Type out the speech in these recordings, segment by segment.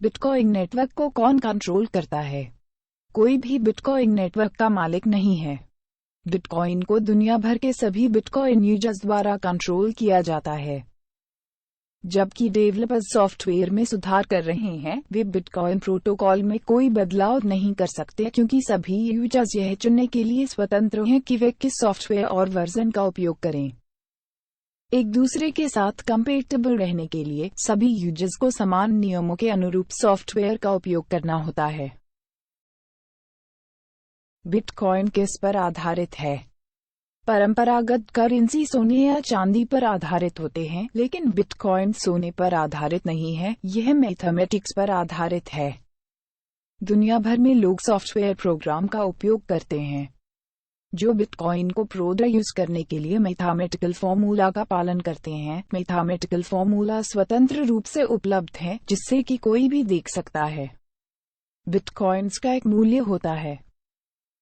Bitcoin network को कौन control करता है? कोई भी बिटकॉइन नेटवर्क का मालिक नहीं है। बिटकॉइन को दुनिया भर के सभी बिटकॉइन यूजर्स द्वारा कंट्रोल किया जाता है। जबकि डेवलपर्स सॉफ्टवेयर में सुधार कर रहे हैं, वे बिटकॉइन प्रोटोकॉल में कोई बदलाव नहीं कर सकते क्योंकि सभी यूजर्स यह चुनने के लिए स्वतंत्र हैं कि वे किस सॉफ्टवेयर और वर्जन का उपयोग करें। एक दूसरे के साथ कंपैटिबल रहने के लिए सभी यूजर्स को समान नियमों के अनुरूप सॉफ्टवेयर का उपयोग करना होता है। बिटकॉइन किस पर आधारित है? परंपरागत करेंसी सोने या चांदी पर आधारित होते हैं, लेकिन बिटकॉइन सोने पर आधारित नहीं है, यह मैथमेटिक्स पर आधारित है। दुनिया भर में लोग सॉफ्टवेयर प्रोग्राम का उपयोग करते हैं जो बिटकॉइन को प्रोड्यूस करने के लिए मैथमेटिकल फॉर्मूला का पालन करते हैं। मैथमेटिकल फॉर्मूला स्वतंत्र रूप से उपलब्ध है, जिससे कि कोई भी देख सकता है। बिटकॉइन्स का एक मूल्य होता है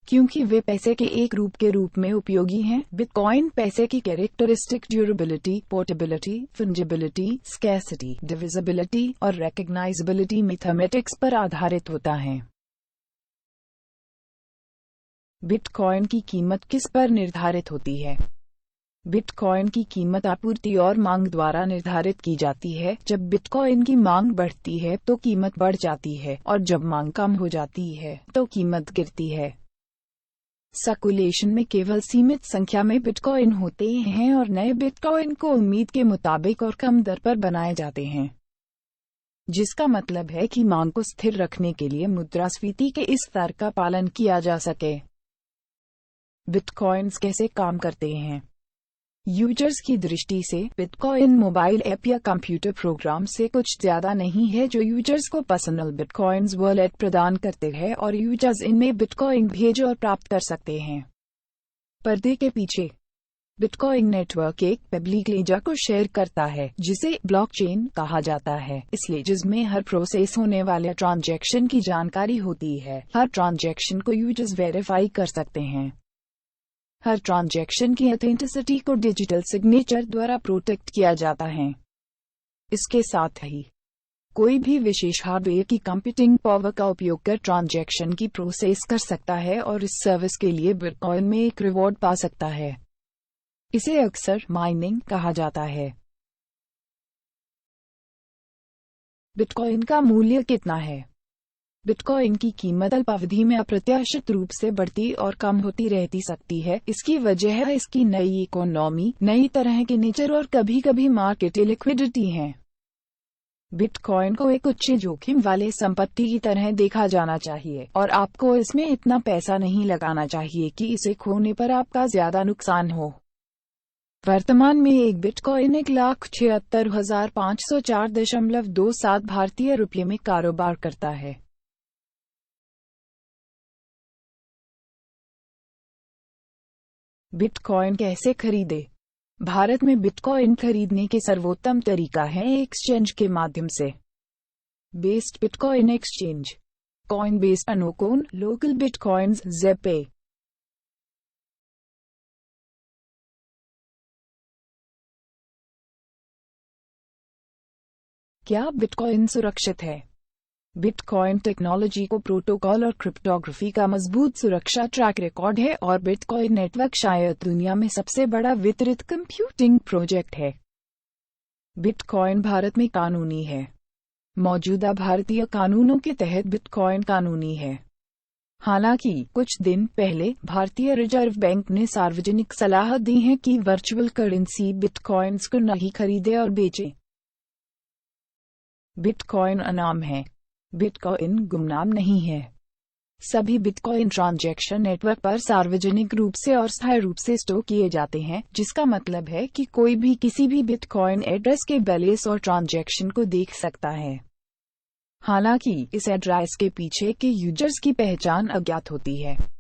क्योंकि वे पैसे के एक रूप के रूप में उपयोगी हैं। बिटकॉइन पैसे की characteristic durability, portability, fungibility, scarcity, divisibility और रिकॉग्नाइजेबिलिटी मैथमेटिक्स पर आधारित होता है। बिटकॉइन की कीमत किस पर निर्धारित होती है? बिटकॉइन की कीमत आपूर्ति और मांग द्वारा निर्धारित की जाती है। जब बिटकॉइन की मांग बढ़ती है तो कीमत बढ़ जाती है, और जब मांग कम हो जाती है तो कीमत गिरती है। सर्कुलेशन में केवल सीमित संख्या में बिटकॉइन होते हैं और नए बिटकॉइन को उम्मीद के मुताबिक और कम दर पर बनाए जाते हैं, जिसका मतलब है कि मांग को स्थिर रखने के लिए मुद्रास्फीति के इस स्तर का पालन किया जा सके। बिटकॉइन्स कैसे काम करते हैं? यूजर्स की दृष्टि से बिटकॉइन मोबाइल ऐप या कंप्यूटर प्रोग्राम से कुछ ज्यादा नहीं है जो यूजर्स को पर्सनल बिटकॉइन्स वॉलेट प्रदान करते हैं और यूजर्स इनमें बिटकॉइन भेज और प्राप्त कर सकते हैं। पर्दे के पीछे बिटकॉइन नेटवर्क एक पब्लिक लेजर को शेयर करता है जिसे ब्लॉकचेन कहा जाता है, इसलिए जिसमें हर प्रोसेस होने वाले ट्रांजैक्शन की जानकारी होती है। हर ट्रांजैक्शन को यूजर्स वेरीफाई कर सकते हैं। हर ट्रांजैक्शन की ऑथेंटिसिटी को डिजिटल सिग्नेचर द्वारा प्रोटेक्ट किया जाता है। इसके साथ ही कोई भी विशेष हार्डवेयर की कंप्यूटिंग पावर का उपयोग कर ट्रांजैक्शन की प्रोसेस कर सकता है और इस सर्विस के लिए बिटकॉइन में एक रिवॉर्ड पा सकता है। इसे अक्सर माइनिंग कहा जाता है। बिटकॉइन का मूल्य कितना है? बिटकॉइन की कीमत अल्पावधि में अप्रत्याशित रूप से बढ़ती और कम होती रहती सकती है। इसकी वजह है इसकी नई इकोनॉमी, नई तरह के नेचर और कभी-कभी मार्केट लिक्विडिटी है। बिटकॉइन को एक उच्च जोखिम वाले संपत्ति की तरह देखा जाना चाहिए और आपको इसमें इतना पैसा नहीं लगाना चाहिए कि इसे खोने पर आपका ज्यादा नुकसान हो। वर्तमान में एक बिटकॉइन 1,76,504.27 भारतीय रुपये में कारोबार करता है। बिटकॉइन कैसे खरीदे? भारत में बिटकॉइन खरीदने के सर्वोत्तम तरीका है एक्सचेंज के माध्यम से। Based bitcoin exchange, Coinbase, Unocoin, local bitcoins, Zebpay. क्या बिटकॉइन सुरक्षित है? बिटकॉइन टेक्नोलॉजी को प्रोटोकॉल और क्रिप्टोग्राफी का मजबूत सुरक्षा ट्रैक रिकॉर्ड है और बिटकॉइन नेटवर्क शायद दुनिया में सबसे बड़ा वितरित कंप्यूटिंग प्रोजेक्ट है। बिटकॉइन भारत में कानूनी है। मौजूदा भारतीय कानूनों के तहत बिटकॉइन कानूनी है। हालांकि कुछ दिन पहले भारतीय रिजर्व बैंक ने सार्वजनिक सलाह दी है कि वर्चुअल करेंसी बिटकॉइन्स को नहीं खरीदे और बेचे। बिटकॉइन अनाम है। बिटकॉइन गुमनाम नहीं है। सभी बिटकॉइन ट्रांजैक्शन नेटवर्क पर सार्वजनिक रूप से और स्थायी रूप से स्टोर किए जाते हैं, जिसका मतलब है कि कोई भी किसी भी बिटकॉइन एड्रेस के बैलेंस और ट्रांजैक्शन को देख सकता है। हालांकि इस एड्रेस के पीछे के यूजर्स की पहचान अज्ञात होती है।